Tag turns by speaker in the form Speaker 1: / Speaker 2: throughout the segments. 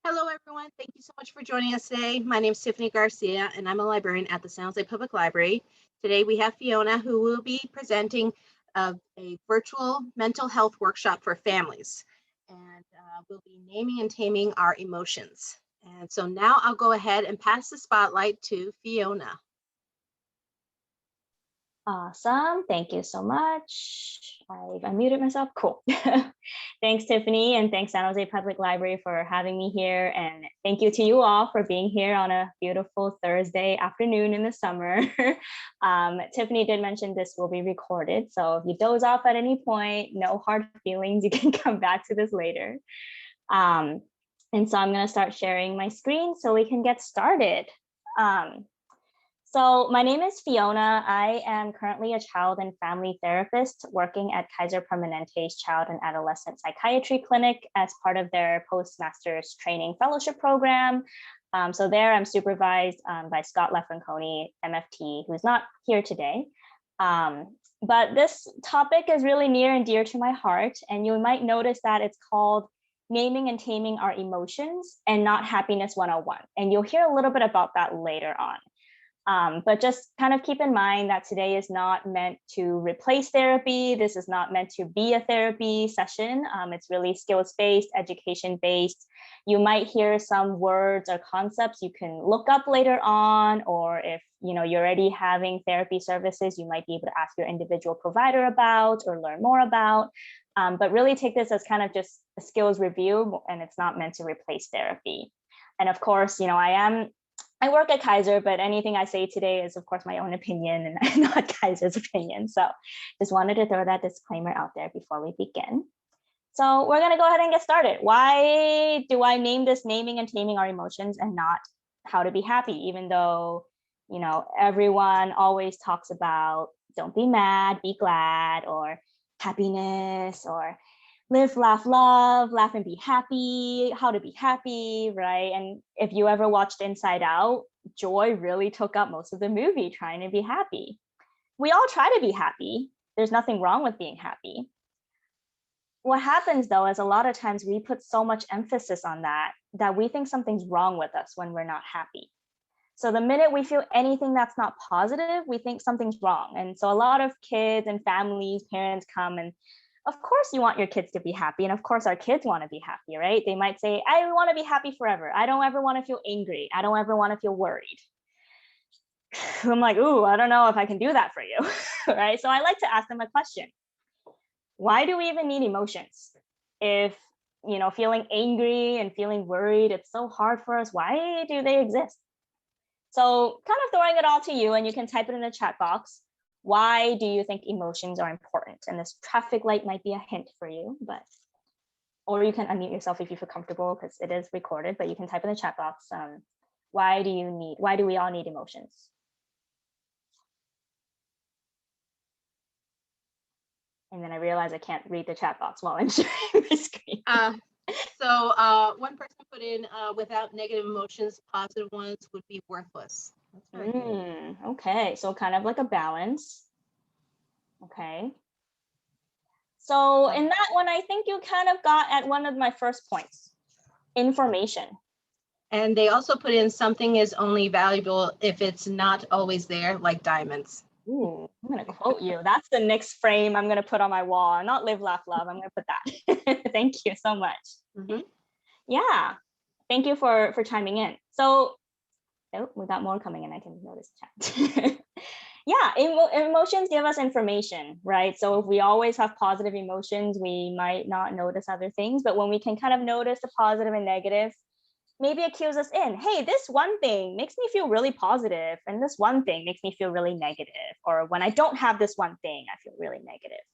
Speaker 1: Hello, everyone. Thank you so much for joining us today. My name is Tiffany Garcia, and I'm a librarian at the San Jose Public Library. Today, we have Fiona, who will be presenting a virtual mental health workshop for families. And we'll be naming and taming our emotions. And so now I'll go ahead and pass the spotlight to Fiona.
Speaker 2: Awesome. Thank you so much. I've unmuted myself. Cool. Thanks, Tiffany, and thanks, San Jose Public Library, for having me here. And thank you to you all for being here on a beautiful Thursday afternoon in the summer. Tiffany did mention this will be recorded. So if you doze off at any point, no hard feelings, you can come back to this later. And so I'm going to start sharing my screen so we can get started. So my name is Fiona. I am currently a child and family therapist working at Kaiser Permanente's Child and Adolescent Psychiatry Clinic as part of their postmaster's training fellowship program. So there I'm supervised by Scott Lefranconi, MFT, who's not here today. But this topic is really near and dear to my heart, and you might notice that it's called Naming and Taming Our Emotions and not Happiness 101. And you'll hear a little bit about that later on. But just kind of keep in mind that today is not meant to replace therapy. This is not meant to be a therapy session. It's really skills-based, education-based. You might hear some words or concepts you can look up later on, or if you're already having therapy services, you might be able to ask your individual provider about or learn more about. But really take this as kind of just a skills review, and it's not meant to replace therapy. And of course, I work at Kaiser, but anything I say today is, of course, my own opinion and not Kaiser's opinion. So just wanted to throw that disclaimer out there before we begin. So we're going to go ahead and get started. Why do I name this Naming and Taming Our Emotions and not How to Be Happy, even though, everyone always talks about don't be mad, be glad, or happiness, or live, laugh, love, laugh and be happy, how to be happy, right? And if you ever watched Inside Out, Joy really took up most of the movie trying to be happy. We all try to be happy. There's nothing wrong with being happy. What happens though is a lot of times we put so much emphasis on that we think something's wrong with us when we're not happy. So the minute we feel anything that's not positive, we think something's wrong. And so a lot of kids and families, parents come and of course you want your kids to be happy. And of course our kids want to be happy, right? They might say, I want to be happy forever. I don't ever want to feel angry. I don't ever want to feel worried. I'm like, ooh, I don't know if I can do that for you, right? So I like to ask them a question. Why do we even need emotions? If, feeling angry and feeling worried, it's so hard for us. Why do they exist? So kind of throwing it all to you, and you can type it in the chat box. Why do you think emotions are important? And this traffic light might be a hint for you, or you can unmute yourself if you feel comfortable because it is recorded, but you can type in the chat box. Why do we all need emotions? And then I realize I can't read the chat box while I'm sharing my screen.
Speaker 1: So one person put in, without negative emotions, positive ones would be worthless. That's very good.
Speaker 2: Okay, so kind of like a balance. Okay. So in that one, I think you kind of got at one of my first points, information.
Speaker 1: And they also put in something is only valuable if it's not always there, like diamonds.
Speaker 2: Ooh, I'm going to quote you. That's the next frame I'm going to put on my wall. Not live, laugh, love. I'm going to put that. Thank you so much. Mm-hmm. Yeah. Thank you for chiming in. So, we got more coming in. I can notice chat. Yeah, emotions give us information, right? So if we always have positive emotions, we might not notice other things. But when we can kind of notice the positive and negative, maybe it cues us in. Hey, this one thing makes me feel really positive, and this one thing makes me feel really negative. Or when I don't have this one thing, I feel really negative,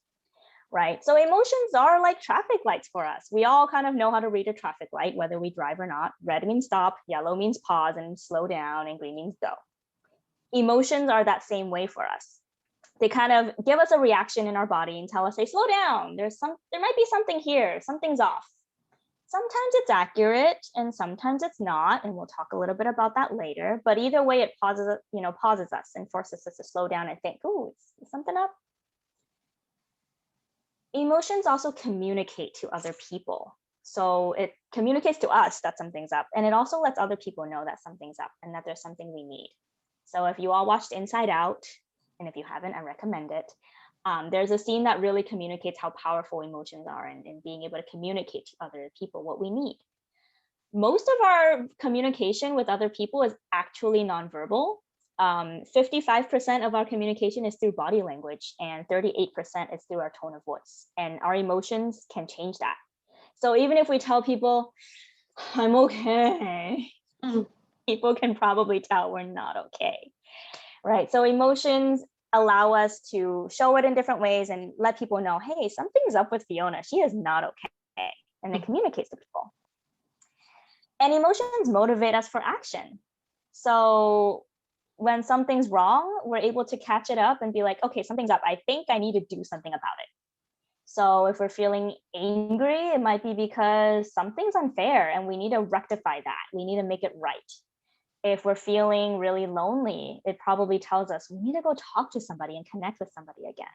Speaker 2: right? So emotions are like traffic lights for us. We all kind of know how to read a traffic light, whether we drive or not. Red means stop, yellow means pause and slow down, and green means go. Emotions are that same way for us. They kind of give us a reaction in our body and tell us, hey, slow down. There might be something here. Something's off. Sometimes it's accurate and sometimes it's not. And we'll talk a little bit about that later. But either way, it pauses us and forces us to slow down and think, oh, is something up? Emotions also communicate to other people. So it communicates to us that something's up, and it also lets other people know that something's up and that there's something we need. So if you all watched Inside Out, and if you haven't, I recommend it. There's a scene that really communicates how powerful emotions are and being able to communicate to other people what we need. Most of our communication with other people is actually nonverbal. 55% of our communication is through body language, and 38% is through our tone of voice. And our emotions can change that. So even if we tell people, I'm okay, people can probably tell we're not okay, right? So emotions allow us to show it in different ways and let people know, hey, something's up with Fiona. She is not okay. And it communicates to people. And emotions motivate us for action. So when something's wrong, we're able to catch it up and be like, okay, something's up. I think I need to do something about it. So if we're feeling angry, it might be because something's unfair and we need to rectify that. We need to make it right. If we're feeling really lonely, it probably tells us we need to go talk to somebody and connect with somebody again.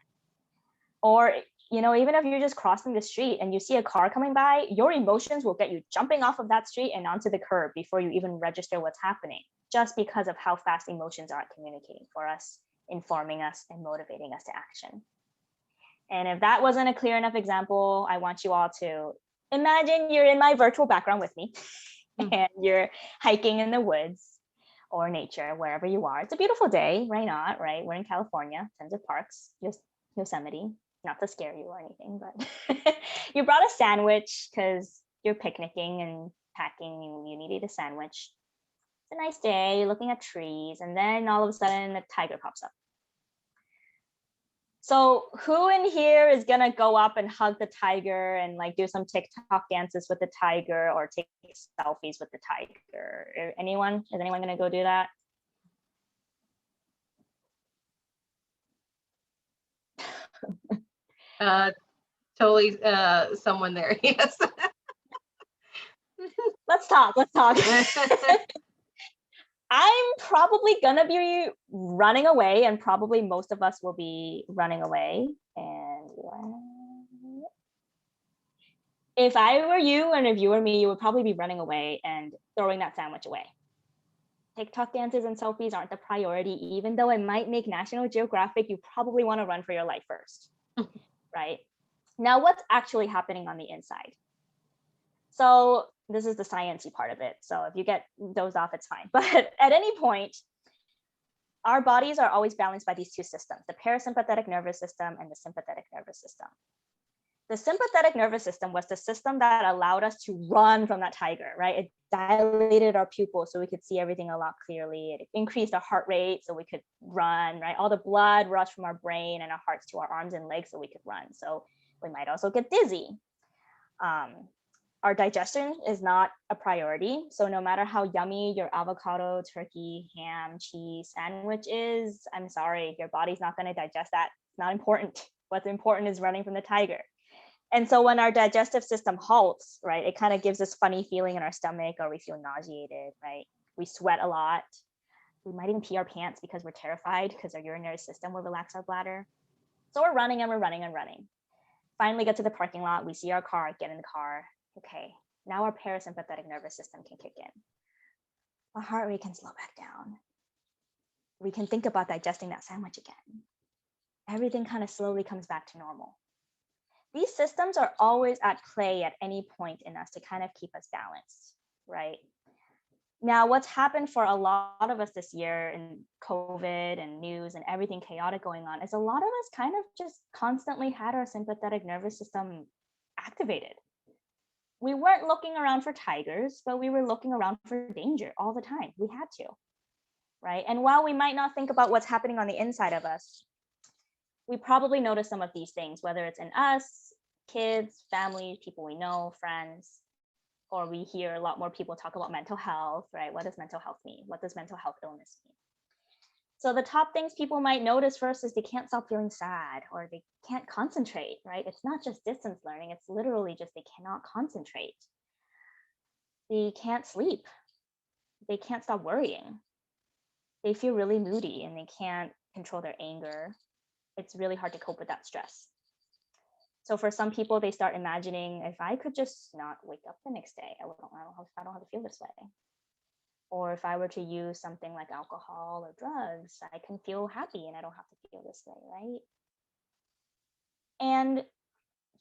Speaker 2: Or, even if you're just crossing the street and you see a car coming by, your emotions will get you jumping off of that street and onto the curb before you even register what's happening, just because of how fast emotions are at communicating for us, informing us, and motivating us to action. And if that wasn't a clear enough example, I want you all to imagine you're in my virtual background with me and you're hiking in the woods or nature, wherever you are. It's a beautiful day. Why not, right? We're in California, tons of parks, just Yosemite, not to scare you or anything, but you brought a sandwich because you're picnicking and packing, you needed a sandwich. It's a nice day, you're looking at trees, and then all of a sudden a tiger pops up. So who in here is gonna go up and hug the tiger and like do some TikTok dances with the tiger or take selfies with the tiger? Anyone? Is anyone gonna go do that?
Speaker 1: Totally someone there, yes.
Speaker 2: Let's talk. I'm probably gonna be running away, and probably most of us will be running away. And if I were you and if you were me, you would probably be running away and throwing that sandwich away. TikTok dances and selfies aren't the priority. Even though it might make National Geographic, you probably want to run for your life first, right? Now, what's actually happening on the inside? So this is the sciencey part of it. So if you get dozed off, it's fine. But at any point, our bodies are always balanced by these two systems, the parasympathetic nervous system and the sympathetic nervous system. The sympathetic nervous system was the system that allowed us to run from that tiger, right? It dilated our pupils so we could see everything a lot clearly. It increased our heart rate so we could run, right? All the blood rushed from our brain and our hearts to our arms and legs so we could run. So we might also get dizzy. Our digestion is not a priority. So no matter how yummy your avocado, turkey, ham, cheese sandwich is, I'm sorry, your body's not going to digest that. It's not important. What's important is running from the tiger. And so when our digestive system halts, right, it kind of gives this funny feeling in our stomach, or we feel nauseated, right? We sweat a lot. We might even pee our pants because we're terrified because our urinary system will relax our bladder. So we're running and we're running and running. Finally get to the parking lot. We see our car, get in the car. Okay, now our parasympathetic nervous system can kick in. Our heart rate can slow back down. We can think about digesting that sandwich again. Everything kind of slowly comes back to normal. These systems are always at play at any point in us to kind of keep us balanced, right? Now, what's happened for a lot of us this year in COVID and news and everything chaotic going on is a lot of us kind of just constantly had our sympathetic nervous system activated. We weren't looking around for tigers, but we were looking around for danger all the time. We had to, right? And while we might not think about what's happening on the inside of us, we probably notice some of these things, whether it's in us, kids, family, people we know, friends, or we hear a lot more people talk about mental health, right? What does mental health mean? What does mental health illness mean? So the top things people might notice first is they can't stop feeling sad, or they can't concentrate, right? It's not just distance learning, it's literally just they cannot concentrate. They can't sleep. They can't stop worrying. They feel really moody and they can't control their anger. It's really hard to cope with that stress. So for some people, they start imagining, if I could just not wake up the next day, I don't have to feel this way. Or if I were to use something like alcohol or drugs, I can feel happy and I don't have to feel this way, right? And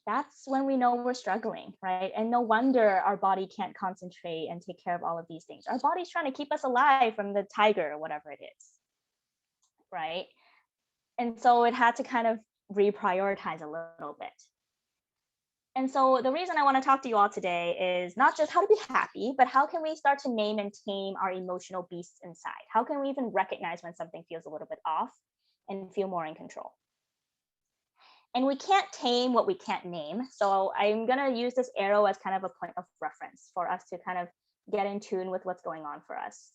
Speaker 2: that's when we know we're struggling, right? And no wonder our body can't concentrate and take care of all of these things. Our body's trying to keep us alive from the tiger or whatever it is, right? And so it had to kind of reprioritize a little bit. And so the reason I want to talk to you all today is not just how to be happy, but how can we start to name and tame our emotional beasts inside? How can we even recognize when something feels a little bit off and feel more in control? And we can't tame what we can't name. So I'm going to use this arrow as kind of a point of reference for us to kind of get in tune with what's going on for us.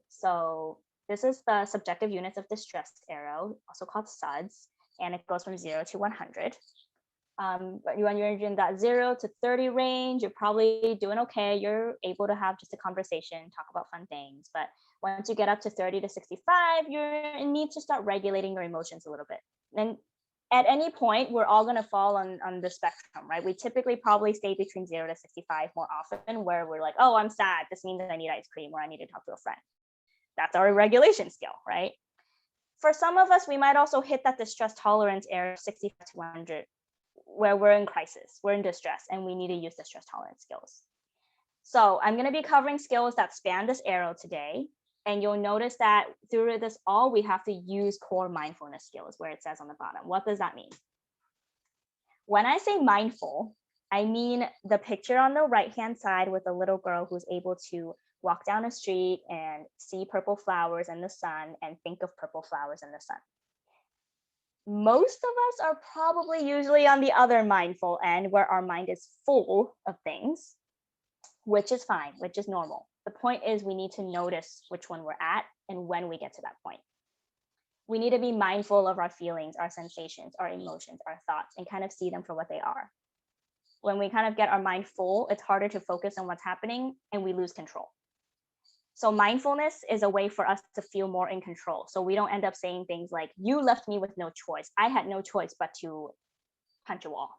Speaker 2: So this is the subjective units of distress arrow, also called SUDS, and it goes from 0 to 100. But when you're in that 0 to 30 range, you're probably doing okay. You're able to have just a conversation, talk about fun things. But once you get up to 30 to 65, you're in need to start regulating your emotions a little bit. And at any point, we're all going to fall on the spectrum, right? We typically probably stay between 0 to 65 more often, where we're like, oh, I'm sad. This means I need ice cream or I need to talk to a friend. That's our regulation skill, right? For some of us, we might also hit that distress tolerance area of 60 to 100, where we're in crisis, we're in distress, and we need to use distress tolerance skills. So I'm going to be covering skills that span this arrow today. And you'll notice that through this all, we have to use core mindfulness skills, where it says on the bottom. What does that mean? When I say mindful, I mean the picture on the right-hand side with a little girl who's able to walk down a street and see purple flowers in the sun and think of purple flowers in the sun. Most of us are probably usually on the other mindful end, where our mind is full of things, which is fine, which is normal. The point is we need to notice which one we're at and when we get to that point. We need to be mindful of our feelings, our sensations, our emotions, our thoughts, and kind of see them for what they are. When we kind of get our mind full, it's harder to focus on what's happening and we lose control. So mindfulness is a way for us to feel more in control. So we don't end up saying things like, you left me with no choice. I had no choice but to punch a wall,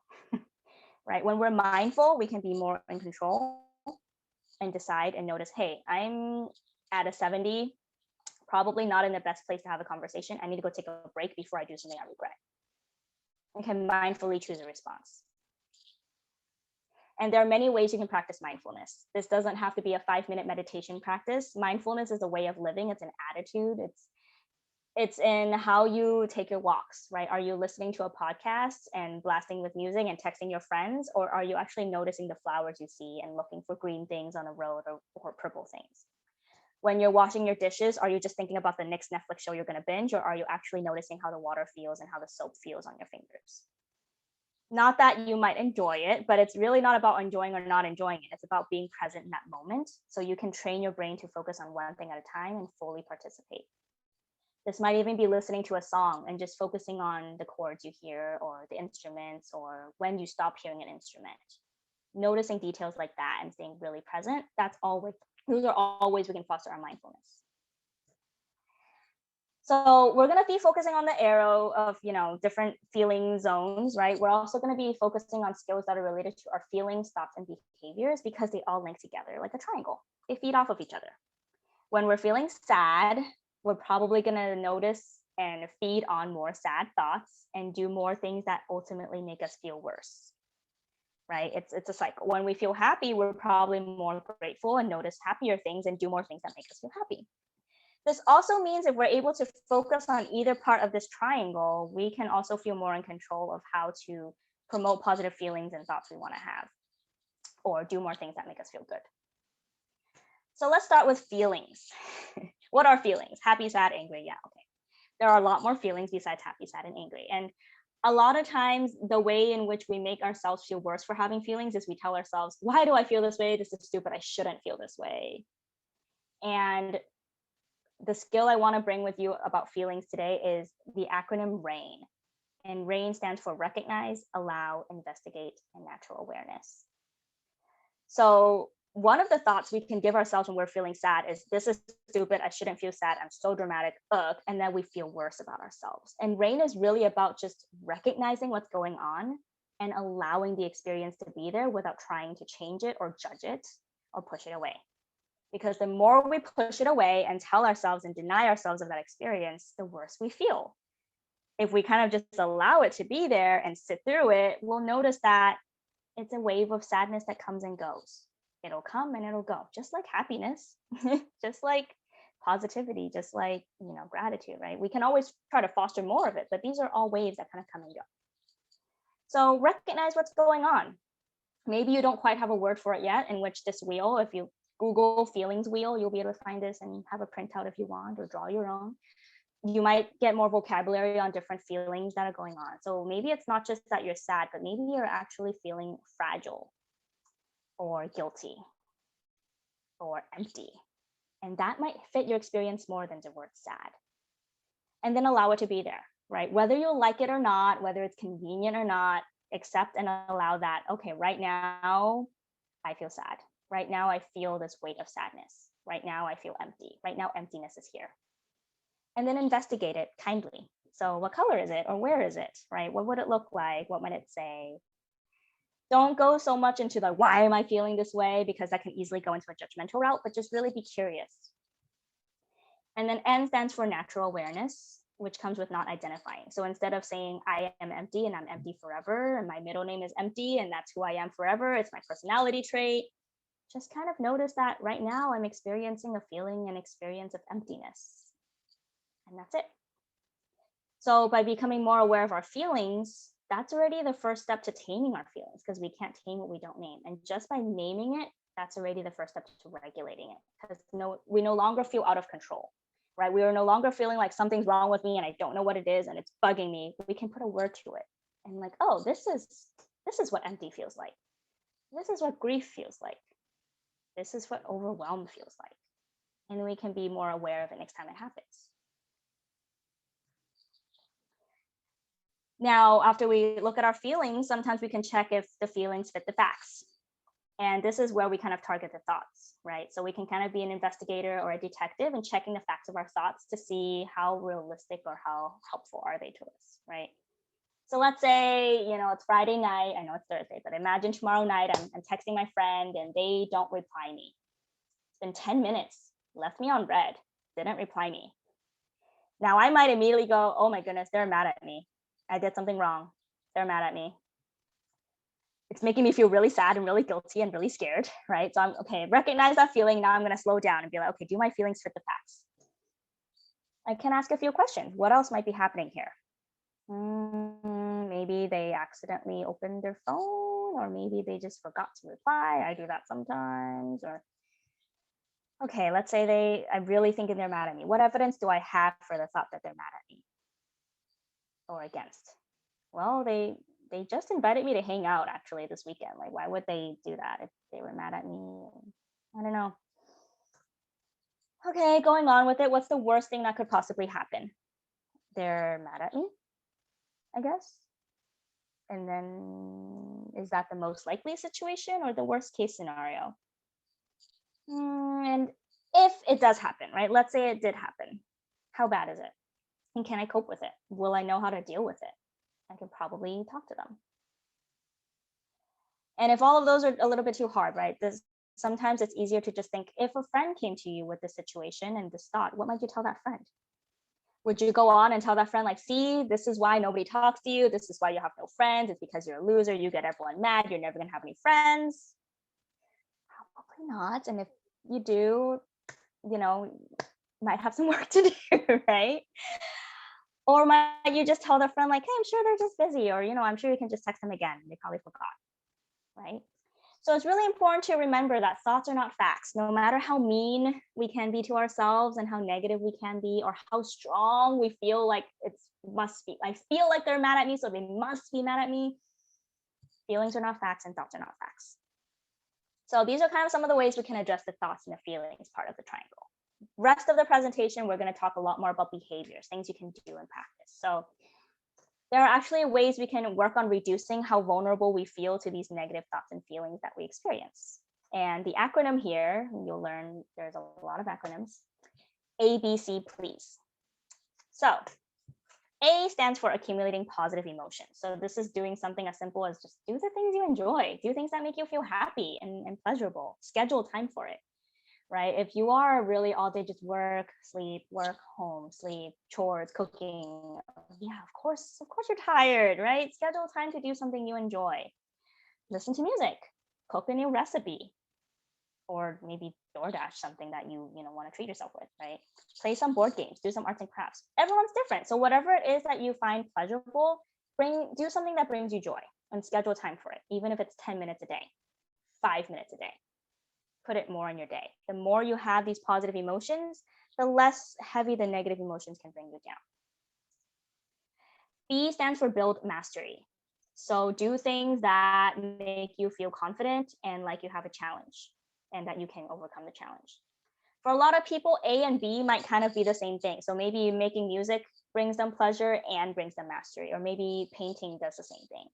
Speaker 2: right? When we're mindful, we can be more in control and decide and notice, hey, I'm at a 70, probably not in the best place to have a conversation. I need to go take a break before I do something I regret. And can mindfully choose a response. And there are many ways you can practice mindfulness. This doesn't have to be a 5-minute meditation practice. Mindfulness is a way of living. It's an attitude. It's in how you take your walks, right? Are you listening to a podcast and blasting with music and texting your friends? Or are you actually noticing the flowers you see and looking for green things on the road or purple things? When you're washing your dishes, are you just thinking about the next Netflix show you're going to binge? Or are you actually noticing how the water feels and how the soap feels on your fingers? Not that you might enjoy it, but it's really not about enjoying or not enjoying it. It's about being present in that moment. So you can train your brain to focus on one thing at a time and fully participate. This might even be listening to a song and just focusing on the chords you hear or the instruments or when you stop hearing an instrument. Noticing details like that and staying really present, those are all ways we can foster our mindfulness. So we're going to be focusing on the arrow of, different feeling zones, right? We're also going to be focusing on skills that are related to our feelings, thoughts, and behaviors because they all link together like a triangle. They feed off of each other. When we're feeling sad, we're probably going to notice and feed on more sad thoughts and do more things that ultimately make us feel worse, right? It's a cycle. When we feel happy, we're probably more grateful and notice happier things and do more things that make us feel happy. This also means if we're able to focus on either part of this triangle, we can also feel more in control of how to promote positive feelings and thoughts we want to have, or do more things that make us feel good. So let's start with feelings. What are feelings? Happy, sad, angry. Yeah, okay. There are a lot more feelings besides happy, sad, and angry. And a lot of times, the way in which we make ourselves feel worse for having feelings is we tell ourselves, why do I feel this way? This is stupid. I shouldn't feel this way. And the skill I want to bring with you about feelings today is the acronym RAIN. And RAIN stands for recognize, allow, investigate, and natural awareness. So one of the thoughts we can give ourselves when we're feeling sad is, this is stupid, I shouldn't feel sad, I'm so dramatic, ugh, and then we feel worse about ourselves. And RAIN is really about just recognizing what's going on and allowing the experience to be there without trying to change it or judge it or push it away. Because the more we push it away and tell ourselves and deny ourselves of that experience, the worse we feel. If we kind of just allow it to be there and sit through it, we'll notice that it's a wave of sadness that comes and goes. It'll come and it'll go, just like happiness, just like positivity, just like, gratitude, right? We can always try to foster more of it, but these are all waves that kind of come and go. So recognize what's going on. Maybe you don't quite have a word for it yet, in which this wheel, if you Google feelings wheel, you'll be able to find this and have a printout if you want, or draw your own. You might get more vocabulary on different feelings that are going on. So maybe it's not just that you're sad, but maybe you're actually feeling fragile or guilty or empty. And that might fit your experience more than the word sad. And then allow it to be there, right? Whether you like it or not, whether it's convenient or not, accept and allow that, okay, right now I feel sad. Right now I feel this weight of sadness. Right now I feel empty. Right now emptiness is here. And then investigate it kindly. So what color is it, or where is it, right? What would it look like? What might it say? Don't go so much into the why am I feeling this way, because that can easily go into a judgmental route, but just really be curious. And then N stands for natural awareness, which comes with not identifying. So instead of saying I am empty and I'm empty forever, and my middle name is empty and that's who I am forever, it's my personality trait, just kind of notice that right now I'm experiencing a feeling and experience of emptiness. And that's it. So by becoming more aware of our feelings, that's already the first step to taming our feelings, because we can't tame what we don't name. And just by naming it, that's already the first step to regulating it, because we no longer feel out of control, right? We are no longer feeling like something's wrong with me and I don't know what it is and it's bugging me. We can put a word to it and like, oh, this is what empty feels like. This is what grief feels like. This is what overwhelm feels like. And we can be more aware of it next time it happens. Now, after we look at our feelings, sometimes we can check if the feelings fit the facts. And this is where we kind of target the thoughts, right? So we can kind of be an investigator or a detective and checking the facts of our thoughts to see how realistic or how helpful are they to us, right? So let's say, it's Friday night. I know it's Thursday, but imagine tomorrow night I'm texting my friend and they don't reply me. It's been 10 minutes, left me on red, didn't reply me. Now I might immediately go, oh my goodness, they're mad at me. I did something wrong. They're mad at me. It's making me feel really sad and really guilty and really scared, right? So I'm okay, recognize that feeling. Now I'm going to slow down and be like, okay, do my feelings fit the facts? I can ask a few questions. What else might be happening here? Maybe they accidentally opened their phone, or maybe they just forgot to reply. I do that sometimes. Or okay, let's say I'm really thinking they're mad at me. What evidence do I have for the thought that they're mad at me or against? Well, they just invited me to hang out actually this weekend. Like, why would they do that if they were mad at me? I don't know. Okay, going on with it. What's the worst thing that could possibly happen? They're mad at me, I guess. And then is that the most likely situation or the worst case scenario? And if it does happen, right? Let's say it did happen. How bad is it? And can I cope with it? Will I know how to deal with it? I can probably talk to them. And if all of those are a little bit too hard, right? Sometimes it's easier to just think, if a friend came to you with this situation and this thought, what might you tell that friend? Would you go on and tell that friend, like, see, this is why nobody talks to you. This is why you have no friends. It's because you're a loser. You get everyone mad. You're never going to have any friends. Probably not. And if you do, might have some work to do, right? Or might you just tell their friend, like, hey, I'm sure they're just busy, or, I'm sure you can just text them again. They probably forgot, right? So it's really important to remember that thoughts are not facts. No matter how mean we can be to ourselves and how negative we can be, or how strong we feel like must be. I feel like they're mad at me, so they must be mad at me. Feelings are not facts and thoughts are not facts. So these are kind of some of the ways we can address the thoughts and the feelings part of the triangle. Rest of the presentation, we're going to talk a lot more about behaviors, things you can do in practice. So there are actually ways we can work on reducing how vulnerable we feel to these negative thoughts and feelings that we experience. And the acronym here, you'll learn there's a lot of acronyms. ABC, please. So A stands for accumulating positive emotions. So this is doing something as simple as just do the things you enjoy, do things that make you feel happy and pleasurable, schedule time for it, right? If you are really all day just work, home, sleep, chores, cooking, yeah, of course you're tired, right? Schedule time to do something you enjoy. Listen to music, cook a new recipe, or maybe DoorDash something that you want to treat yourself with, right? Play some board games, do some arts and crafts. Everyone's different. So whatever it is that you find pleasurable, do something that brings you joy and schedule time for it, even if it's 10 minutes a day, 5 minutes a day. Put it more in your day. The more you have these positive emotions, the less heavy the negative emotions can bring you down. B stands for build mastery. So do things that make you feel confident and like you have a challenge and that you can overcome the challenge. For a lot of people, A and B might kind of be the same thing. So maybe making music brings them pleasure and brings them mastery, or maybe painting does the same thing.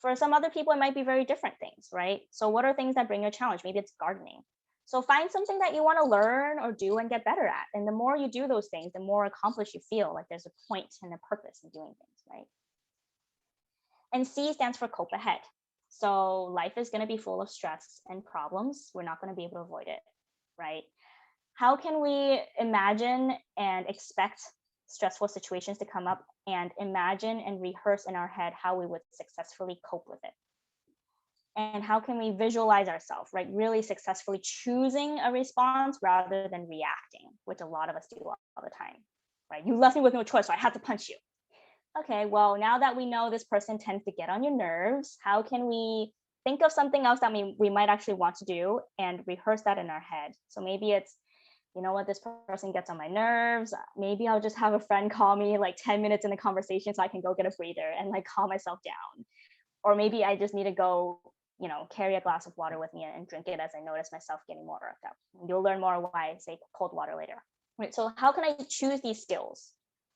Speaker 2: For some other people, it might be very different things, right? So what are things that bring you a challenge? Maybe it's gardening. So find something that you want to learn or do and get better at. And the more you do those things, the more accomplished you feel, like there's a point and a purpose in doing things, right? And C stands for cope ahead. So life is going to be full of stress and problems. We're not going to be able to avoid it, right? How can we imagine and expect stressful situations to come up and imagine and rehearse in our head how we would successfully cope with it? And how can we visualize ourselves, right? Really successfully choosing a response rather than reacting, which a lot of us do all the time, right? You left me with no choice, so I had to punch you. Okay, well, now that we know this person tends to get on your nerves, how can we think of something else that we might actually want to do and rehearse that in our head? So maybe it's, you know what, this person gets on my nerves. Maybe I'll just have a friend call me like 10 minutes in the conversation so I can go get a breather and like calm myself down. Or maybe I just need to go, carry a glass of water with me and drink it as I notice myself getting more worked up. You'll learn more why I say cold water later. Right, so how can I choose these skills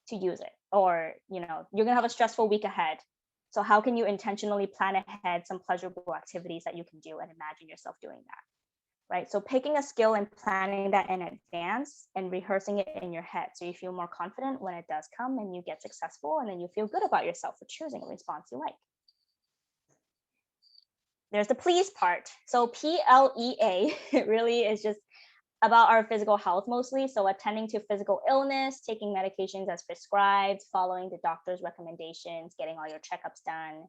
Speaker 2: to use it? Or, you're gonna have a stressful week ahead. So how can you intentionally plan ahead some pleasurable activities that you can do and imagine yourself doing that, right? So picking a skill and planning that in advance and rehearsing it in your head so you feel more confident when it does come and you get successful, and then you feel good about yourself for choosing a response you like. There's the please part. So PLEA, it really is just about our physical health mostly. So attending to physical illness, taking medications as prescribed, following the doctor's recommendations, getting all your checkups done,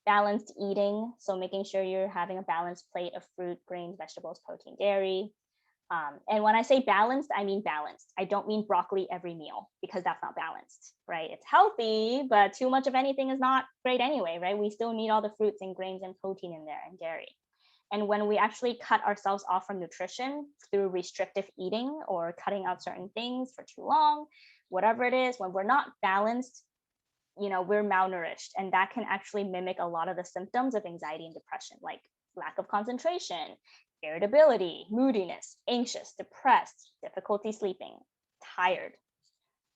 Speaker 2: balanced eating. So making sure you're having a balanced plate of fruit, grains, vegetables, protein, dairy. And when I say balanced, I mean balanced. I don't mean broccoli every meal, because that's not balanced, right? It's healthy, but too much of anything is not great anyway, right? We still need all the fruits and grains and protein in there and dairy. And when we actually cut ourselves off from nutrition through restrictive eating or cutting out certain things for too long, whatever it is, when we're not balanced, we're malnourished. And that can actually mimic a lot of the symptoms of anxiety and depression, like lack of concentration, irritability, moodiness, anxious, depressed, difficulty sleeping, tired.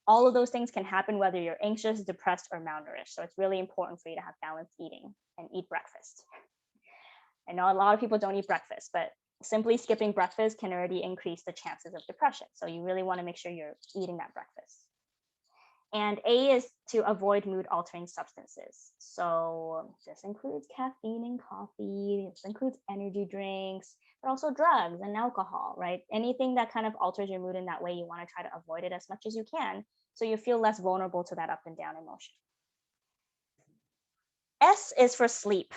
Speaker 2: All of those things can happen whether you're anxious, depressed, or malnourished. So it's really important for you to have balanced eating and eat breakfast. I know a lot of people don't eat breakfast, but simply skipping breakfast can already increase the chances of depression. So you really want to make sure you're eating that breakfast. And A is to avoid mood altering substances. So this includes caffeine and coffee, this includes energy drinks, but also drugs and alcohol, right? Anything that kind of alters your mood in that way, you want to try to avoid it as much as you can so you feel less vulnerable to that up and down emotion. S is for sleep.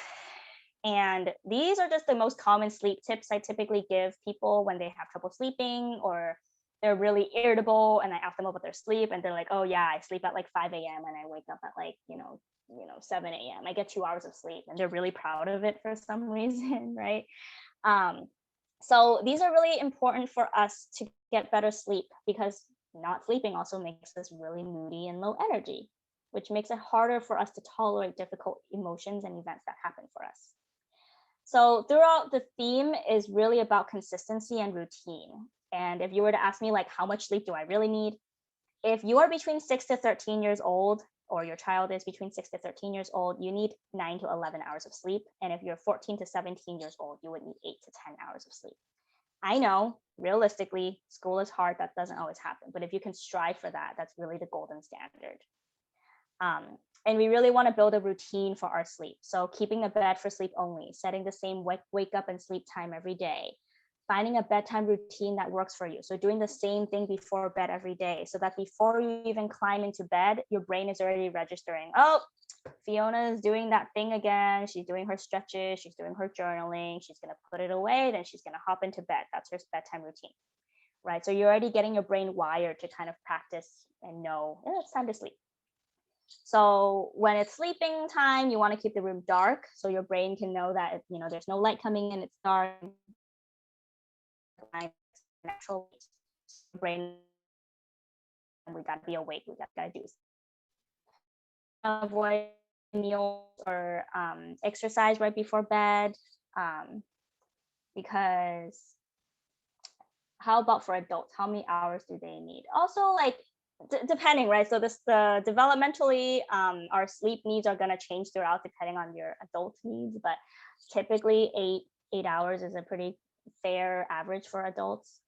Speaker 2: And these are just the most common sleep tips I typically give people when they have trouble sleeping or they're really irritable, and I ask them about their sleep and they're like, oh yeah, I sleep at like 5 a.m. and I wake up at like, 7 a.m. I get 2 hours of sleep, and they're really proud of it for some reason, right? So these are really important for us to get better sleep, because not sleeping also makes us really moody and low energy, which makes it harder for us to tolerate difficult emotions and events that happen for us. So throughout, the theme is really about consistency and routine. And if you were to ask me, like, how much sleep do I really need? If you are between 6 to 13 years old, or your child is between 6 to 13 years old, you need 9 to 11 hours of sleep. And if you're 14 to 17 years old, you would need 8 to 10 hours of sleep. I know, realistically, school is hard. That doesn't always happen. But if you can strive for that, that's really the golden standard. And we really want to build a routine for our sleep. So keeping a bed for sleep only, setting the same wake up and sleep time every day, finding a bedtime routine that works for you. So doing the same thing before bed every day, so that before you even climb into bed, your brain is already registering, oh, Fiona is doing that thing again. She's doing her stretches. She's doing her journaling. She's going to put it away. Then she's going to hop into bed. That's her bedtime routine, right? So you're already getting your brain wired to kind of practice and know, it's time to sleep. So when it's sleeping time, you want to keep the room dark so your brain can know that, there's no light coming in, it's dark. Natural brain, we got to be awake, we got to do avoid meals or exercise right before bed, because how about for adults, how many hours do they need? Also, like, depending, right? So developmentally, our sleep needs are going to change throughout depending on your adult needs, but typically 8 hours is a pretty fair average for adults.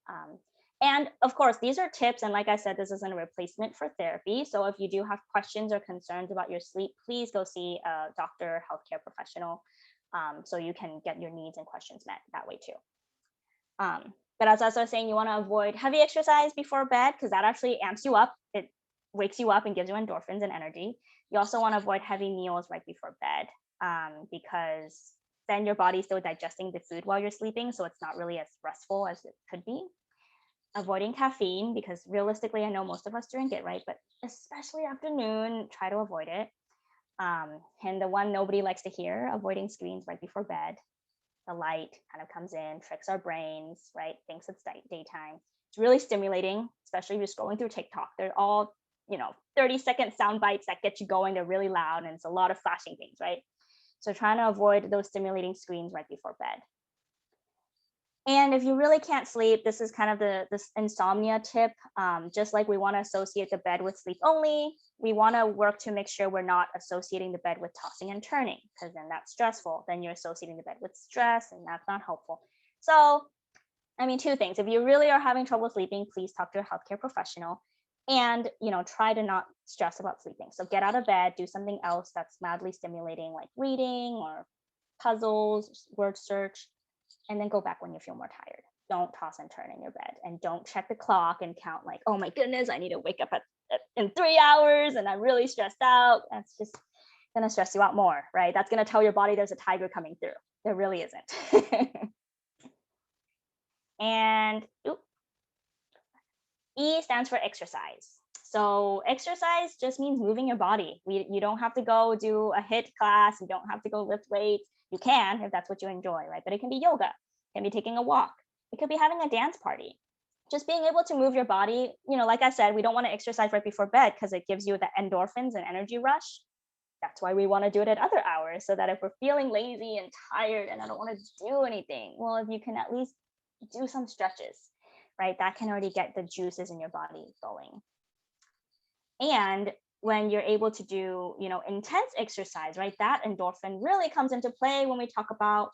Speaker 2: And of course, these are tips. And like I said, this isn't a replacement for therapy. So if you do have questions or concerns about your sleep, please go see a doctor, healthcare professional, so you can get your needs and questions met that way too. But as I was saying, you want to avoid heavy exercise before bed because that actually amps you up. It wakes you up and gives you endorphins and energy. You also want to avoid heavy meals right before bed, because then your body's still digesting the food while you're sleeping. So it's not really as restful as it could be. Avoiding caffeine, because realistically, I know most of us drink it, right? But especially afternoon, try to avoid it. And the one nobody likes to hear, avoiding screens right before bed. The light kind of comes in, tricks our brains, right? Thinks it's daytime. It's really stimulating, especially if you're scrolling through TikTok. They're all, 30-second sound bites that get you going. They're really loud and it's a lot of flashing things, right? So trying to avoid those stimulating screens right before bed. And if you really can't sleep, this is kind of this insomnia tip. Just like we want to associate the bed with sleep only, we want to work to make sure we're not associating the bed with tossing and turning, because then that's stressful. Then you're associating the bed with stress, and that's not helpful. So, two things. If you really are having trouble sleeping, please talk to a healthcare professional, and try to not stress about sleeping. So get out of bed, do something else that's mildly stimulating, like reading or puzzles, word search. And then go back when you feel more tired. Don't toss and turn in your bed, and don't check the clock and count like, oh my goodness, I need to wake up in 3 hours and I'm really stressed out. That's just gonna stress you out more, right? That's gonna tell your body there's a tiger coming through. There really isn't. And E stands for exercise. So exercise just means moving your body. You don't have to go do a HIIT class. You don't have to go lift weights. You can if that's what you enjoy, right? But it can be yoga, it can be taking a walk, it could be having a dance party. Just being able to move your body, like I said, we don't want to exercise right before bed because it gives you the endorphins and energy rush. That's why we want to do it at other hours, so that if we're feeling lazy and tired and I don't want to do anything, well, if you can at least do some stretches, right? That can already get the juices in your body going. And when you're able to do, intense exercise, right, that endorphin really comes into play when we talk about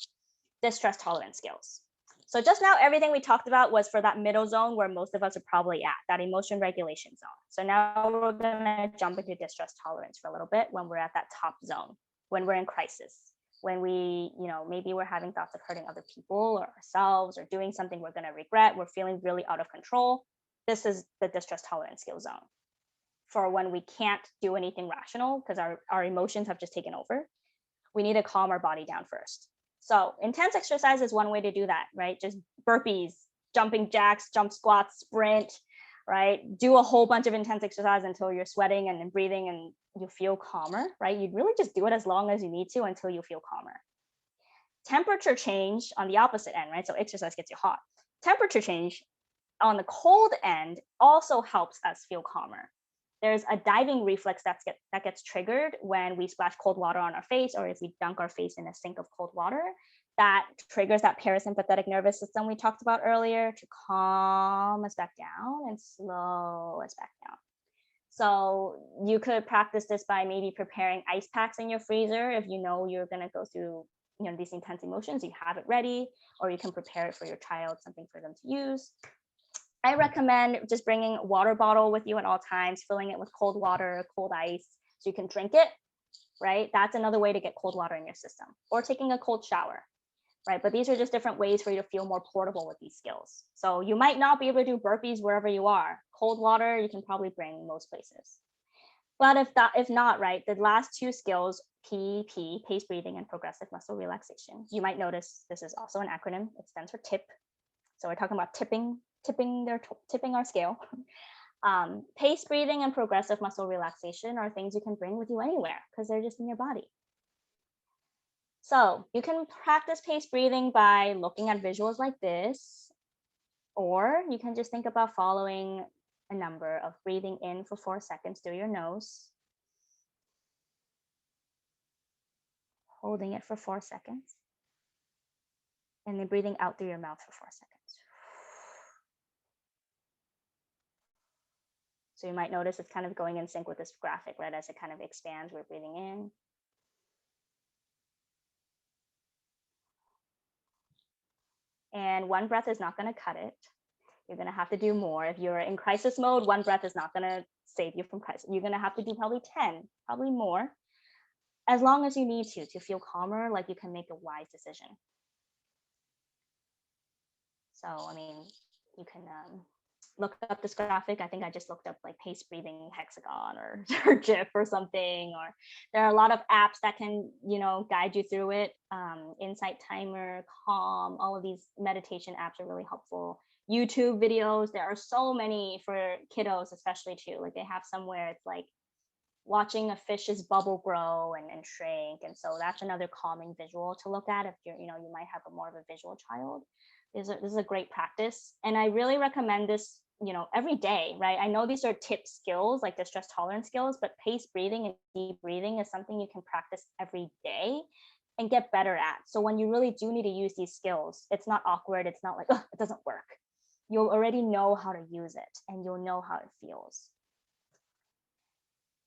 Speaker 2: distress tolerance skills. So just now, everything we talked about was for that middle zone where most of us are probably at, that emotion regulation zone. So now we're gonna jump into distress tolerance for a little bit when we're at that top zone, when we're in crisis, when we, maybe we're having thoughts of hurting other people or ourselves or doing something we're gonna regret, we're feeling really out of control. This is the distress tolerance skill zone. For when we can't do anything rational because our emotions have just taken over, we need to calm our body down first. So intense exercise is one way to do that, right? Just burpees, jumping jacks, jump squats, sprint, right? Do a whole bunch of intense exercise until you're sweating and breathing and you feel calmer, right? You'd really just do it as long as you need to until you feel calmer. Temperature change on the opposite end, right? So exercise gets you hot. Temperature change on the cold end also helps us feel calmer. There's a diving reflex that gets triggered when we splash cold water on our face, or if we dunk our face in a sink of cold water. That triggers that parasympathetic nervous system we talked about earlier to calm us back down and slow us back down. So you could practice this by maybe preparing ice packs in your freezer. If you know you're going to go through these intense emotions, you have it ready, or you can prepare it for your child, something for them to use. I recommend just bringing a water bottle with you at all times, filling it with cold water, cold ice, so you can drink it, right? That's another way to get cold water in your system, or taking a cold shower, right? But these are just different ways for you to feel more portable with these skills. So you might not be able to do burpees wherever you are. Cold water, you can probably bring most places. But if not, right, the last two skills, PEP, pace breathing, and progressive muscle relaxation. You might notice this is also an acronym. It stands for TIP. So we're talking about tipping our scale. Pace breathing and progressive muscle relaxation are things you can bring with you anywhere because they're just in your body. So you can practice pace breathing by looking at visuals like this, or you can just think about following a number of breathing in for 4 seconds through your nose, holding it for 4 seconds, and then breathing out through your mouth for 4 seconds. So you might notice it's kind of going in sync with this graphic, right? As it kind of expands, we're breathing in. And one breath is not going to cut it. You're going to have to do more. If you're in crisis mode, one breath is not going to save you from crisis. You're going to have to do probably 10, probably more, as long as you need to feel calmer, like you can make a wise decision. So, I mean, you can look up this graphic. I think I just looked up like pace breathing hexagon or GIF or something, or there are a lot of apps that can, guide you through it. Insight Timer, Calm, all of these meditation apps are really helpful. YouTube videos, there are so many for kiddos, especially too. Like they have somewhere it's like watching a fish's bubble grow and shrink. And so that's another calming visual to look at if you're, you might have more of a visual child. This is a great practice. And I really recommend this, every day, right? I know these are tip skills, like the stress tolerance skills, but pace breathing and deep breathing is something you can practice every day and get better at. So when you really do need to use these skills, it's not awkward. It's not like, oh, it doesn't work. You'll already know how to use it and you'll know how it feels.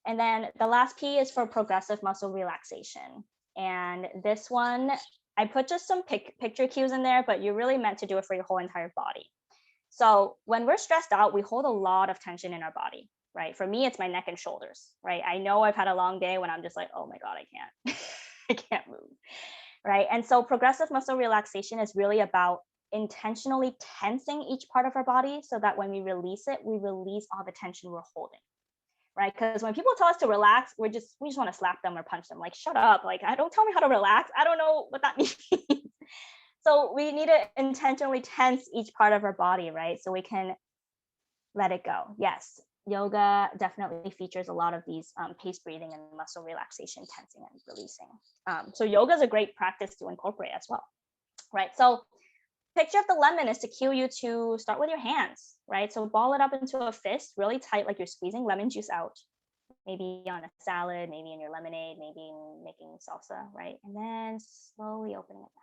Speaker 2: And then the last P is for progressive muscle relaxation. And this one, I put just some picture cues in there, but you're really meant to do it for your whole entire body. So when we're stressed out, we hold a lot of tension in our body, right? For me, it's my neck and shoulders, right? I know I've had a long day when I'm just like, oh my God, I can't, I can't move, right? And so progressive muscle relaxation is really about intentionally tensing each part of our body so that when we release it, we release all the tension we're holding, right? Because when people tell us to relax, we just want to slap them or punch them, like, shut up, like, don't tell me how to relax. I don't know what that means. So we need to intentionally tense each part of our body, right? So we can let it go. Yes, yoga definitely features a lot of these pace breathing and muscle relaxation, tensing and releasing. So yoga is a great practice to incorporate as well, right? So picture of the lemon is to cue you to start with your hands, right? So ball it up into a fist really tight, like you're squeezing lemon juice out, maybe on a salad, maybe in your lemonade, maybe in making salsa, right? And then slowly opening it back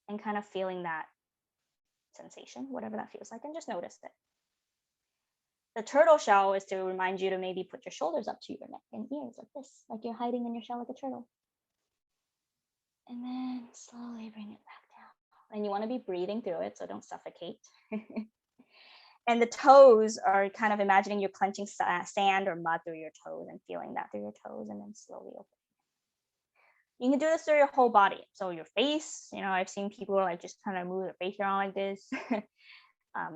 Speaker 2: and kind of feeling that sensation, whatever that feels like, and just notice it. The turtle shell is to remind you to maybe put your shoulders up to your neck and ears like this, like you're hiding in your shell like a turtle. And then slowly bring it back down. And you want to be breathing through it, so don't suffocate. And the toes are kind of imagining you're clenching sand or mud through your toes and feeling that through your toes, and then slowly open. You can do this through your whole body. So your face, I've seen people like just kind of move their face around like this.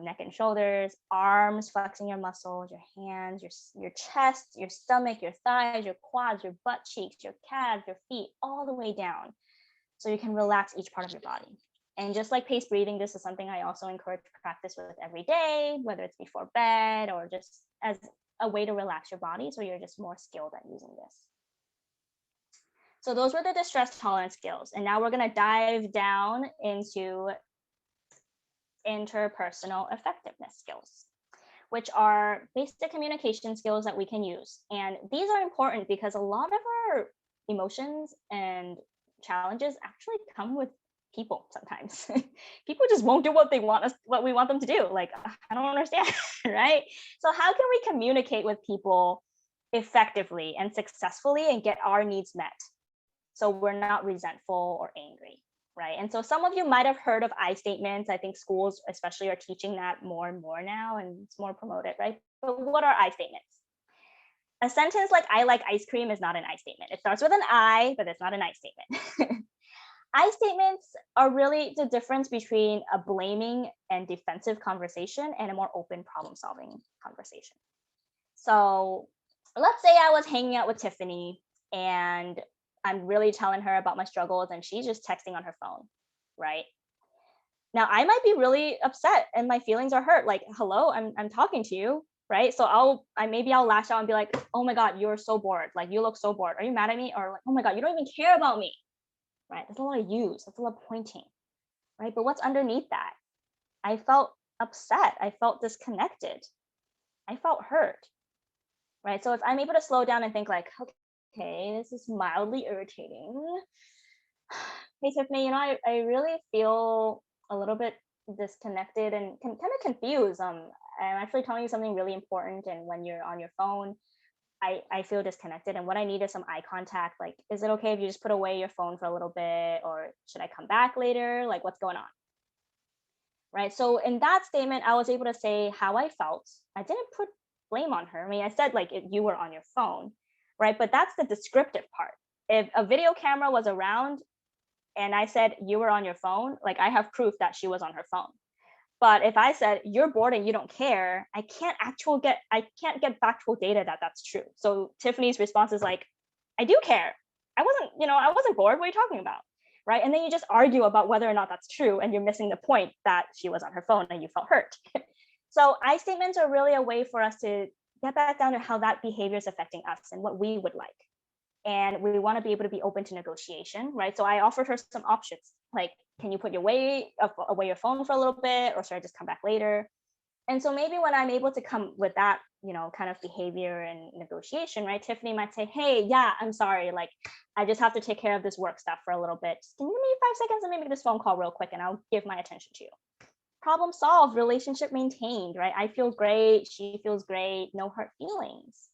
Speaker 2: Neck and shoulders, arms, flexing your muscles, your hands, your chest, your stomach, your thighs, your quads, your butt cheeks, your calves, your feet, all the way down. So you can relax each part of your body. And just like pace breathing, this is something I also encourage practice with every day, whether it's before bed or just as a way to relax your body. So you're just more skilled at using this. So those were the distress tolerance skills. And now we're going to dive down into interpersonal effectiveness skills, which are basic communication skills that we can use. And these are important because a lot of our emotions and challenges actually come with people sometimes. People just won't do what we want them to do. Like, I don't understand, right? So how can we communicate with people effectively and successfully and get our needs met so we're not resentful or angry, right? And so some of you might have heard of I statements. I think schools especially are teaching that more and more now, and it's more promoted, right? But what are I statements? A sentence like "I like ice cream" is not an I statement. It starts with an I, but it's not an I statement. I statements are really the difference between a blaming and defensive conversation and a more open problem solving conversation. So let's say I was hanging out with Tiffany and I'm really telling her about my struggles and she's just texting on her phone, right? Now I might be really upset and my feelings are hurt. Like, hello, I'm talking to you, right? So I'll lash out and be like, oh my God, you're so bored. Like, you look so bored. Are you mad at me? Or like, oh my God, you don't even care about me, right? That's a lot of use. That's a lot of pointing, right? But what's underneath that? I felt upset. I felt disconnected. I felt hurt, right? So if I'm able to slow down and think like, okay, this is mildly irritating. Hey, Tiffany, I really feel a little bit disconnected and kind of confused. I'm actually telling you something really important, and when you're on your phone, I feel disconnected, and what I need is some eye contact. Like, is it okay if you just put away your phone for a little bit, or should I come back later? Like, what's going on? Right. So in that statement, I was able to say how I felt. I didn't put blame on her. I mean, I said like you were on your phone, right? But that's the descriptive part. If a video camera was around and I said you were on your phone, like I have proof that she was on her phone. But if I said you're bored and you don't care, I can't get factual data that that's true. So Tiffany's response is like, I do care. I wasn't bored. What are you talking about? Right. And then you just argue about whether or not that's true. And you're missing the point that she was on her phone and you felt hurt. So I statements are really a way for us to get back down to how that behavior is affecting us and what we would like. And we want to be able to be open to negotiation, right? So I offered her some options, like, can you put away your phone for a little bit, or should I just come back later? And so maybe when I'm able to come with that, kind of behavior and negotiation, right? Tiffany might say, hey, yeah, I'm sorry. Like, I just have to take care of this work stuff for a little bit. Just can you give me 5 seconds? Let me make this phone call real quick and I'll give my attention to you. Problem solved, relationship maintained, right? I feel great. She feels great. No hurt feelings.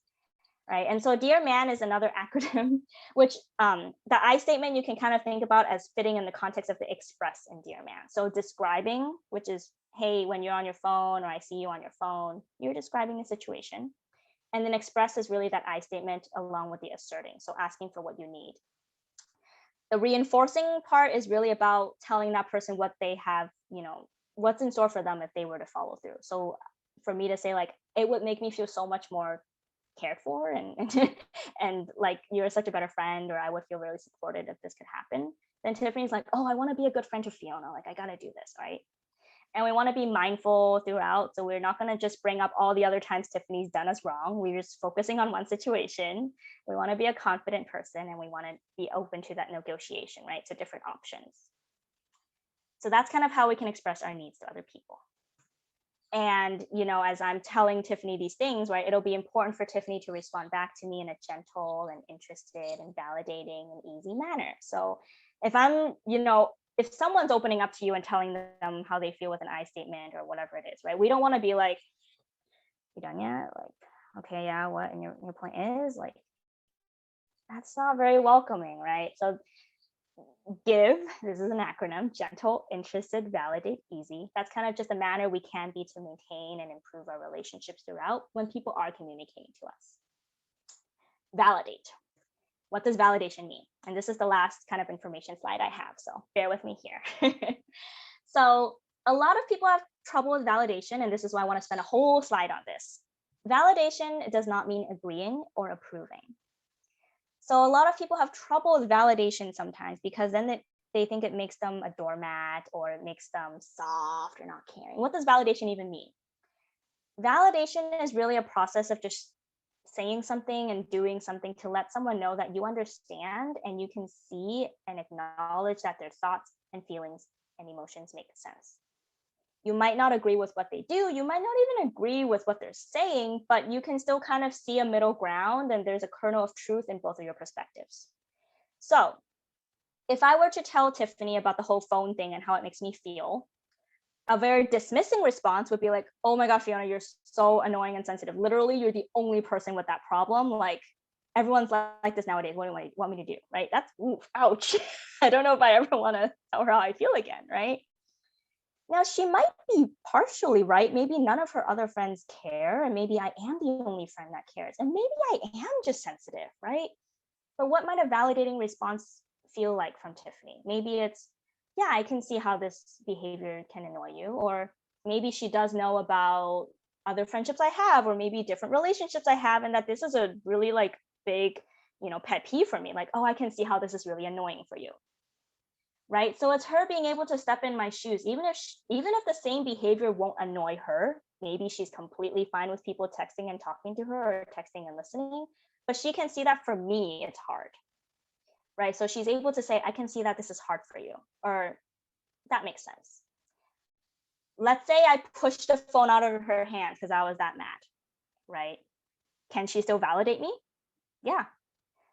Speaker 2: Right. And so Dear Man is another acronym, which the I statement you can kind of think about as fitting in the context of the express in Dear Man. So describing, which is, hey, when you're on your phone or I see you on your phone, you're describing the situation. And then express is really that I statement along with the asserting. So asking for what you need. The reinforcing part is really about telling that person what they have, what's in store for them if they were to follow through. So for me to say like, it would make me feel so much more cared for and like you're such a better friend, or I would feel really supported if this could happen, then Tiffany's like, oh, I want to be a good friend to Fiona, like I gotta do this, right? And we want to be mindful throughout, so we're not going to just bring up all the other times Tiffany's done us wrong. We're just focusing on one situation. We want to be a confident person and we want to be open to that negotiation, right? So different options. So that's kind of how we can express our needs to other people. And, as I'm telling Tiffany these things, right, it'll be important for Tiffany to respond back to me in a gentle and interested and validating and easy manner. So if I'm, if someone's opening up to you and telling them how they feel with an I statement or whatever it is, right, we don't want to be like, you done yet? Like, okay, yeah, what? And your point is like, that's not very welcoming, right? So give, this is an acronym, gentle, interested, validate, easy. That's kind of just a manner we can be to maintain and improve our relationships throughout when people are communicating to us. Validate. What does validation mean? And this is the last kind of information slide I have, so bear with me here. So a lot of people have trouble with validation, and this is why I want to spend a whole slide on this. Validation does not mean agreeing or approving. So a lot of people have trouble with validation sometimes because then they think it makes them a doormat or it makes them soft or not caring. What does validation even mean? Validation is really a process of just saying something and doing something to let someone know that you understand and you can see and acknowledge that their thoughts and feelings and emotions make sense. You might not agree with what they do. You might not even agree with what they're saying, but you can still kind of see a middle ground and there's a kernel of truth in both of your perspectives. So if I were to tell Tiffany about the whole phone thing and how it makes me feel, a very dismissing response would be like, oh my gosh, Fiona, you're so annoying and sensitive. Literally, you're the only person with that problem. Like, everyone's like this nowadays. What do you want me to do? Right? That's, oof, ouch. I don't know if I ever want to tell her how I feel again, right? Now, she might be partially right. Maybe none of her other friends care, and maybe I am the only friend that cares, and maybe I am just sensitive, right? But what might a validating response feel like from Tiffany? Maybe it's, yeah, I can see how this behavior can annoy you, or maybe she does know about other friendships I have, or maybe different relationships I have, and that this is a really like big, pet peeve for me. Like, oh, I can see how this is really annoying for you. Right? So it's her being able to step in my shoes, even if the same behavior won't annoy her. Maybe she's completely fine with people texting and talking to her, or texting and listening, but she can see that for me, it's hard. Right? So she's able to say, I can see that this is hard for you, or that makes sense. Let's say I pushed the phone out of her hands because I was that mad, right? Can she still validate me? Yeah.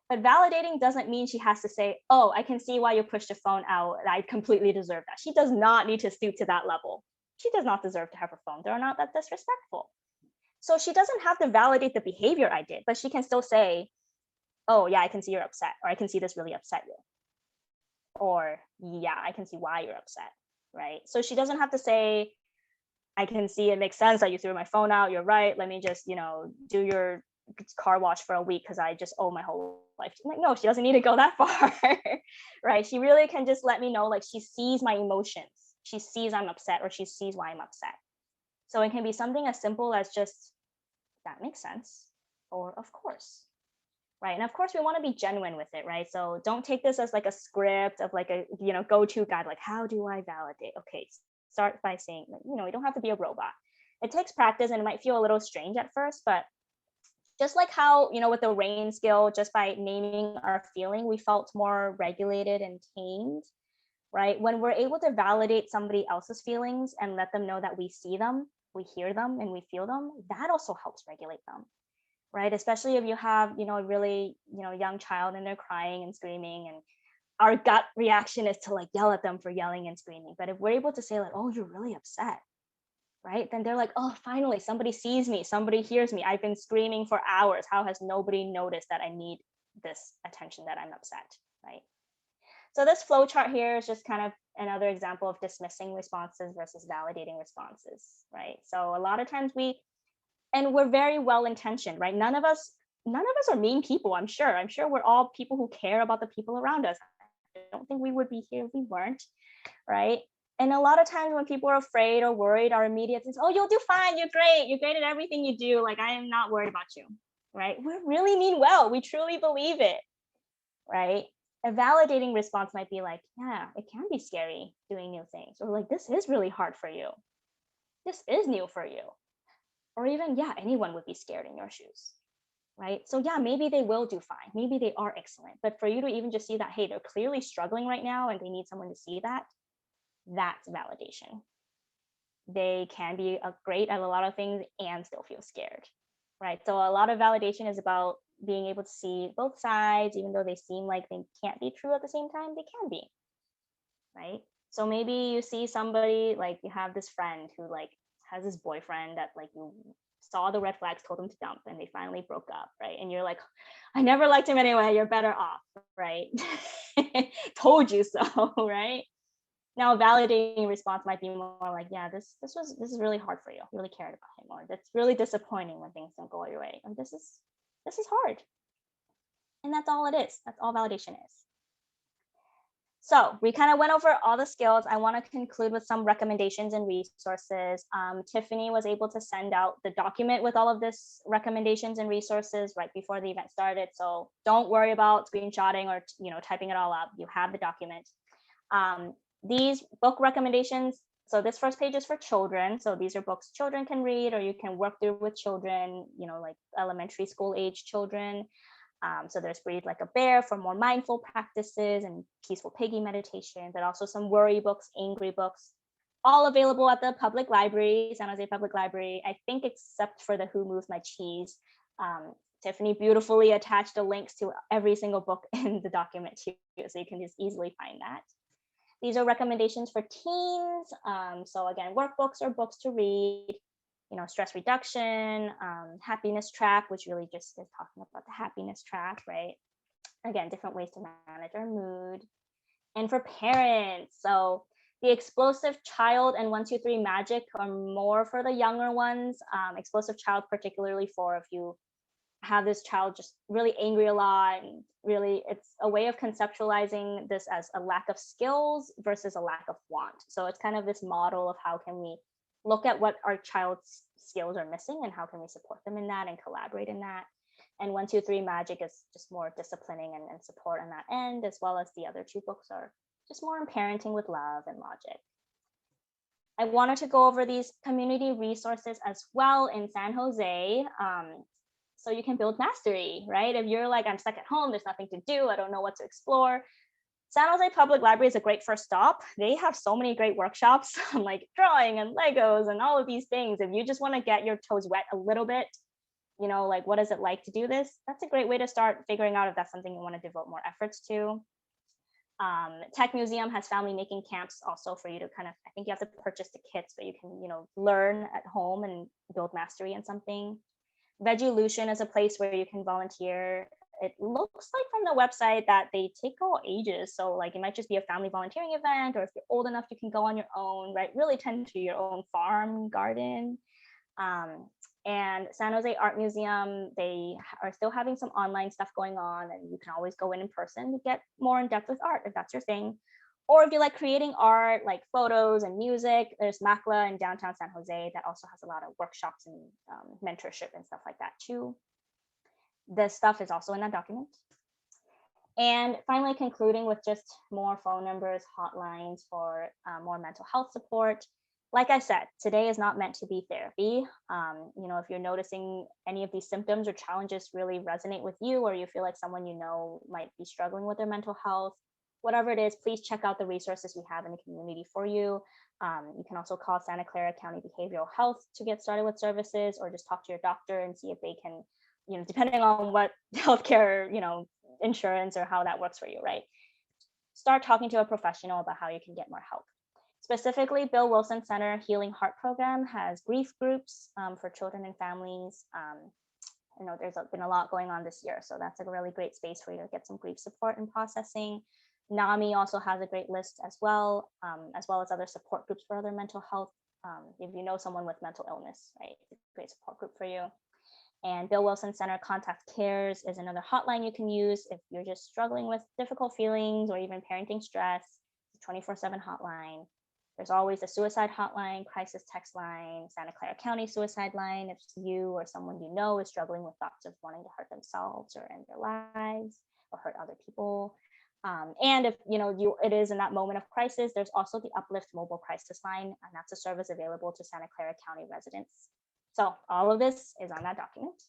Speaker 2: But validating doesn't mean she has to say, oh, I can see why you pushed the phone out. I completely deserve that. She does not need to stoop to that level. She does not deserve to have her phone. They're not that disrespectful. So she doesn't have to validate the behavior I did, but she can still say, oh, yeah, I can see you're upset, or I can see this really upset you. Or, yeah, I can see why you're upset, right? So she doesn't have to say, I can see it makes sense that you threw my phone out. You're right. Let me just, do your car wash for a week because I just owe my whole life. Like, no, she doesn't need to go that far, right? She really can just let me know, like, she sees my emotions. She sees I'm upset, or she sees why I'm upset. So it can be something as simple as just, that makes sense, or of course, right? And of course, we want to be genuine with it, right? So don't take this as like a script of like a, go-to guide, like, how do I validate? Okay, start by saying, you don't have to be a robot. It takes practice, and it might feel a little strange at first, but just like how, with the rain skill, just by naming our feeling, we felt more regulated and tamed, right? When we're able to validate somebody else's feelings and let them know that we see them, we hear them, and we feel them, that also helps regulate them, right? Especially if you have, a really, young child and they're crying and screaming, and our gut reaction is to like yell at them for yelling and screaming. But if we're able to say like, oh, you're really upset, right? Then they're like, oh, finally, somebody sees me, somebody hears me. I've been screaming for hours. How has nobody noticed that I need this attention, that I'm upset, right? So this flow chart here is just kind of another example of dismissing responses versus validating responses, right? So a lot of times we're very well intentioned, right? None of us are mean people. I'm sure we're all people who care about the people around us. I don't think we would be here if we weren't, right? And a lot of times when people are afraid or worried, our immediate is, oh, you'll do fine. You're great at everything you do. Like, I am not worried about you, right? We really mean well. We truly believe it, right? A validating response might be like, yeah, it can be scary doing new things. Or like, this is really hard for you. This is new for you. Or even, yeah, anyone would be scared in your shoes, right? So yeah, maybe they will do fine. Maybe they are excellent. But for you to even just see that, hey, they're clearly struggling right now and they need someone to see that, that's validation. They can be great at a lot of things and still feel scared, right? So a lot of validation is about being able to see both sides, even though they seem like they can't be true at the same time, they can be, right? So maybe you see somebody, like you have this friend who like has this boyfriend that like you saw the red flags, told him to dump, and they finally broke up, right? And you're like, I never liked him anyway, you're better off, right? Told you so, right? Now, a validating response might be more like, yeah, this is really hard for you. You really cared about him, or that's really disappointing when things don't go your way. And this is hard. And that's all it is. That's all validation is. So we kind of went over all the skills. I want to conclude with some recommendations and resources. Tiffany was able to send out the document with all of this recommendations and resources right before the event started. So don't worry about screenshotting or typing it all up. You have the document. These book recommendations, so this first page is for children. So these are books children can read, or you can work through with children, like elementary school age children. So there's Breathe Like a Bear for more mindful practices and Peaceful Piggy meditation, but also some worry books, angry books, all available at the public library, San Jose Public Library, I think except for the Who Moves My Cheese. Tiffany beautifully attached the links to every single book in the document too, so you can just easily find that. These are recommendations for teens. So again, workbooks or books to read, stress reduction, happiness track, which really just is talking about the happiness track, right? Again, different ways to manage our mood. And for parents, so the Explosive Child and 1-2-3 Magic are more for the younger ones. Explosive Child, particularly for if you have this child just really angry a lot, and really it's a way of conceptualizing this as a lack of skills versus a lack of want. So it's kind of this model of how can we look at what our child's skills are missing and how can we support them in that and collaborate in that. And 1-2-3 Magic is just more disciplining and support on that end, as well as the other two books are just more in parenting with love and logic. I wanted to go over these community resources as well in San Jose. So you can build mastery, right? If you're like, I'm stuck at home, there's nothing to do, I don't know what to explore. San Jose Public Library is a great first stop. They have so many great workshops on like drawing and Legos and all of these things. If you just want to get your toes wet a little bit, like what is it like to do this? That's a great way to start figuring out if that's something you want to devote more efforts to. Tech Museum has family making camps also for you to kind of, I think you have to purchase the kits, but you can, learn at home and build mastery in something. Vegolution is a place where you can volunteer. It looks like from the website that they take all ages. So like it might just be a family volunteering event, or if you're old enough, you can go on your own, right? Really tend to your own farm, garden. And San Jose Art Museum, they are still having some online stuff going on, and you can always go in person to get more in depth with art if that's your thing. Or if you like creating art, like photos and music, there's MACLA in downtown San Jose that also has a lot of workshops and mentorship and stuff like that too. This stuff is also in that document. And finally, concluding with just more phone numbers, hotlines for more mental health support. Like I said, today is not meant to be therapy. If you're noticing any of these symptoms or challenges really resonate with you, or you feel like someone might be struggling with their mental health, whatever it is, please check out the resources we have in the community for you. You can also call Santa Clara County Behavioral Health to get started with services, or just talk to your doctor and see if they can, depending on what healthcare, insurance or how that works for you, right? Start talking to a professional about how you can get more help. Specifically, Bill Wilson Center Healing Heart Program has grief groups for children and families. There's been a lot going on this year, so that's a really great space for you to get some grief support and processing. NAMI also has a great list as well as other support groups for other mental health. If you know someone with mental illness, right, it's a great support group for you. And Bill Wilson Center Contact Cares is another hotline you can use if you're just struggling with difficult feelings or even parenting stress. It's a 24/7 hotline. There's always a suicide hotline, crisis text line, Santa Clara County suicide line if you or someone you know is struggling with thoughts of wanting to hurt themselves or end their lives or hurt other people. And if it is in that moment of crisis, there's also the Uplift mobile crisis line, and that's a service available to Santa Clara County residents. So all of this is on that document.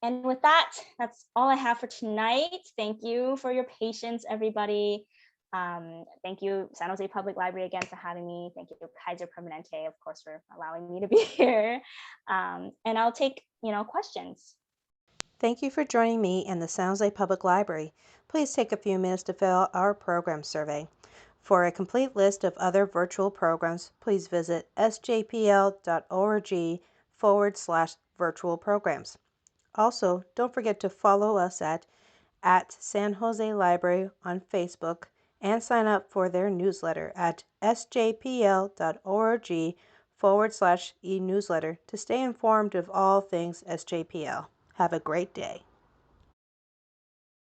Speaker 2: And with that, that's all I have for tonight. Thank you for your patience, everybody. Thank you, San Jose Public Library, again for having me. Thank you, Kaiser Permanente, of course, for allowing me to be here. And I'll take questions.
Speaker 1: Thank you for joining me in the San Jose Public Library. Please take a few minutes to fill out our program survey. For a complete list of other virtual programs, please visit sjpl.org/virtual programs. Also, don't forget to follow us at San Jose Library on Facebook and sign up for their newsletter at sjpl.org/e-newsletter to stay informed of all things SJPL. Have a great day.